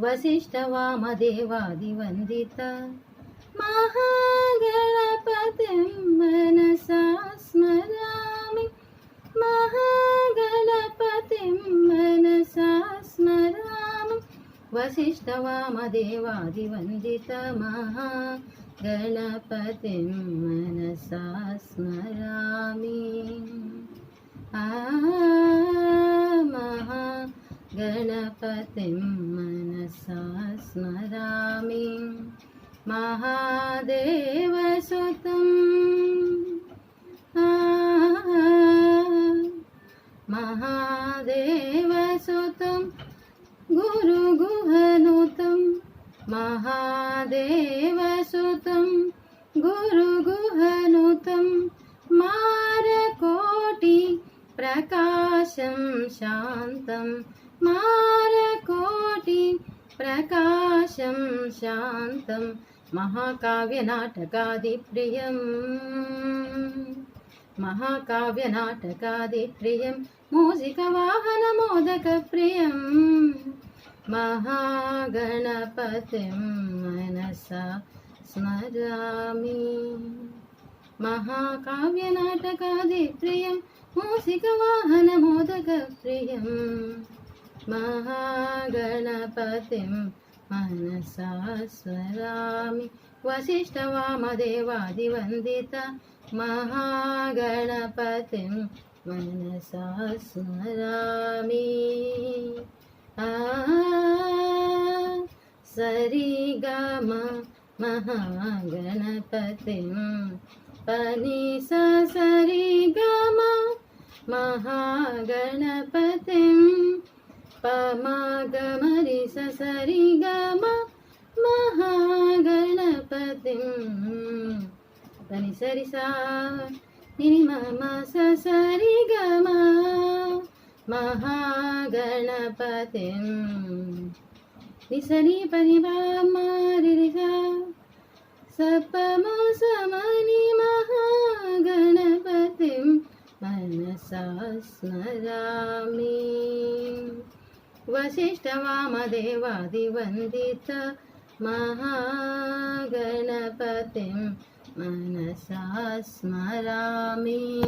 वसिष्ठवामदेवादिवन्दित महागणपतिं मनसा स्मरामि महागणपतिं मनसा स्मरामि वसिष्ठवामदेवादिवन्दित महागणपतिं मनसा स्मरामि महागणपतिं मनसा स्मरामि महादेवसुतं महादेवसुतं गुरुगुहनुतं महादेवसुतं गुरुगुहनुतं मारकोटि प्रकाशं शान्तं मारकोटि प्रकाशं शान्तं महाकाव्यनाटकादिप्रियं महाकाव्यनाटकादिप्रियं मूषिकवाहनमोदकप्रियं महागणपतिं मनसा स्मरामि महाकाव्यनाटकादिप्रियं मूषिकवाहनमोदकप्रियं महागणपतिं मनसा स्मरामि वसिष्ठवामदेवादिवन्दित महागणपतिं मनसा स्मरामि सरिगम महागणपतिं पनिसा सरिगम महागणपतिं पमगमरि सरिगम महागणपतिं पनि सरिसा निमम सरिगम महागणपतिं निसनि पनि मारिसा सपम समनि महागणपतिं मनसा स्मरामि वसिष्ठवामदेवादिवन्दित महागणपतिं मनसा स्मरामि।